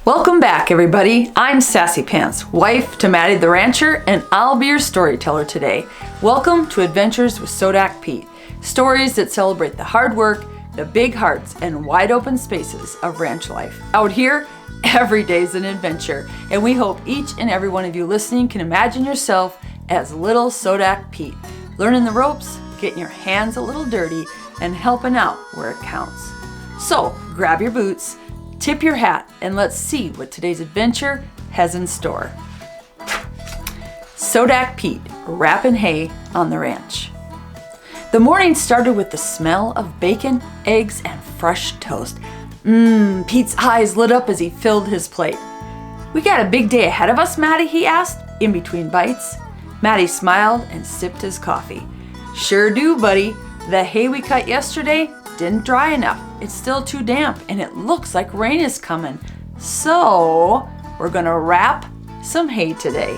Welcome back, everybody. I'm Sassy Pants, wife to Matty the rancher, and I'll be your storyteller today. Welcome to Adventures with Sodak Pete. Stories that celebrate the hard work, the big hearts, and wide open spaces of ranch life. Out here, every day's an adventure, and we hope each and every one of you listening can imagine yourself as little Sodak Pete, learning the ropes, getting your hands a little dirty, and helping out where it counts. So, grab your boots, tip your hat, and let's see what today's adventure has in store. Sodak Pete wrapping hay on the ranch. The morning started with the smell of bacon, eggs, and fresh toast. Pete's eyes lit up as he filled his plate. "We got a big day ahead of us, Matty?" he asked, in between bites. Matty smiled and sipped his coffee. "Sure do, buddy. The hay we cut yesterday didn't dry enough. It's still too damp, and it looks like rain is coming. So, we're gonna wrap some hay today."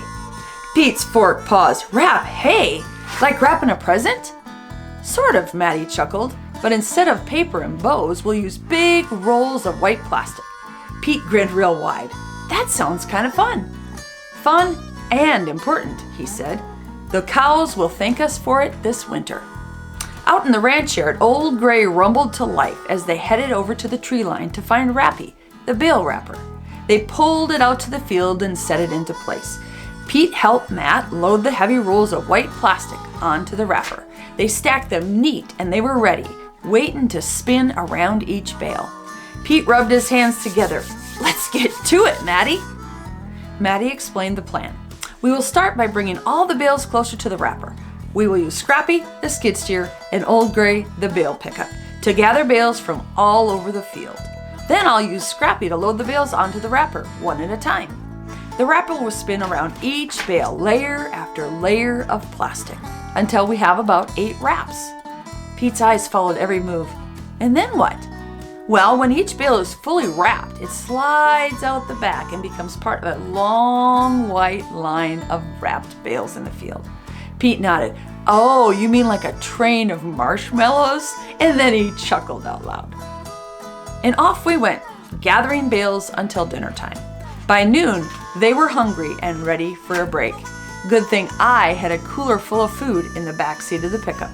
Pete's fork paused. "Wrap hay? Like wrapping a present?" "Sort of," Matty chuckled, "but instead of paper and bows, we'll use big rolls of white plastic." Pete grinned real wide. "That sounds kind of fun." "Fun and important," he said. "The cows will thank us for it this winter." Out in the ranch yard, Old Gray rumbled to life as they headed over to the tree line to find Scrappy, the bale wrapper. They pulled it out to the field and set it into place. Pete helped Matt load the heavy rolls of white plastic onto the wrapper. They stacked them neat and they were ready, waiting to spin around each bale. Pete rubbed his hands together. "Let's get to it, Matty." Matty explained the plan. "We will start by bringing all the bales closer to the wrapper. We will use Scrappy, the skidsteer, and Old Gray, the bale pickup, to gather bales from all over the field. Then I'll use Scrappy to load the bales onto the wrapper, one at a time. The wrapper will spin around each bale, layer after layer of plastic, until we have about 8 wraps." Pete's eyes followed every move. "And then what?" "Well, when each bale is fully wrapped, it slides out the back and becomes part of a long white line of wrapped bales in the field." Pete nodded. "Oh, you mean like a train of marshmallows?" And then he chuckled out loud. And off we went, gathering bales until dinner time. By noon, they were hungry and ready for a break. Good thing I had a cooler full of food in the back seat of the pickup.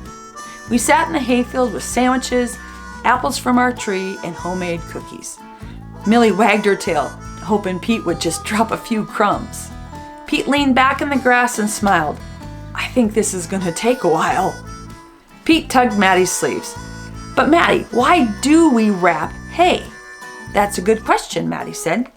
We sat in the hayfield with sandwiches, apples from our tree, and homemade cookies. Millie wagged her tail, hoping Pete would just drop a few crumbs. Pete leaned back in the grass and smiled. "I think this is gonna take a while." Pete tugged Matty's sleeves. "But Matty, why do we wrap hay?" "That's a good question," Matty said.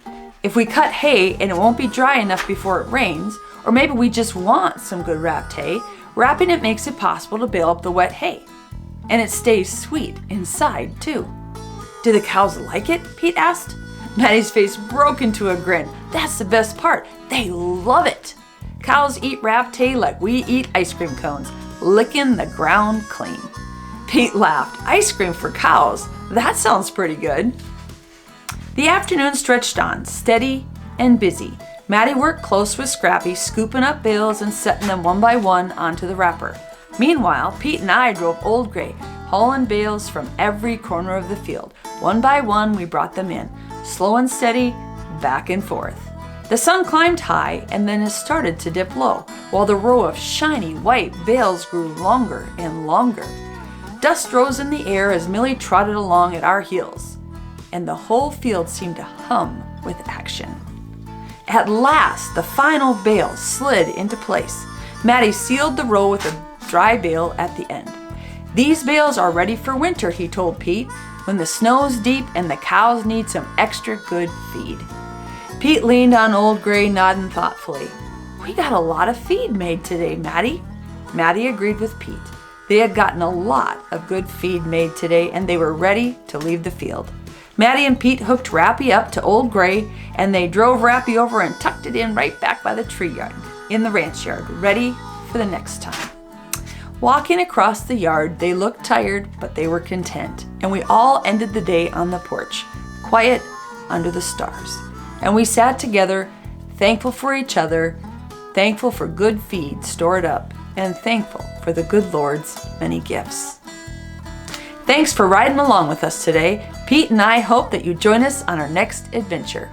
"If we cut hay and it won't be dry enough before it rains, or maybe we just want some good wrapped hay, wrapping it makes it possible to bale up the wet hay. And it stays sweet inside, too." "Do the cows like it?" Pete asked. Matty's face broke into a grin. "That's the best part. They love it. Cows eat wrapped hay like we eat ice cream cones, licking the ground clean." Pete laughed. "Ice cream for cows? That sounds pretty good." The afternoon stretched on, steady and busy. Matty worked close with Scrappy, scooping up bales and setting them one by one onto the wrapper. Meanwhile, Pete and I drove Old Gray, hauling bales from every corner of the field. One by one, we brought them in, slow and steady, back and forth. The sun climbed high and then it started to dip low, while the row of shiny white bales grew longer and longer. Dust rose in the air as Millie trotted along at our heels, and the whole field seemed to hum with action. At last, the final bale slid into place. Matty sealed the row with a dry bale at the end. "These bales are ready for winter," he told Pete, "when the snow's deep and the cows need some extra good feed." Pete leaned on Old Gray, nodding thoughtfully. "We got a lot of feed made today, Matty." Matty agreed with Pete. They had gotten a lot of good feed made today, and they were ready to leave the field. Matty and Pete hooked Scrappy up to Old Gray, and they drove Scrappy over and tucked it in right back by the tree yard, in the ranch yard, ready for the next time. Walking across the yard, they looked tired, but they were content, and we all ended the day on the porch, quiet under the stars. And we sat together, thankful for each other, thankful for good feed stored up, and thankful for the good Lord's many gifts. Thanks for riding along with us today. Pete and I hope that you join us on our next adventure.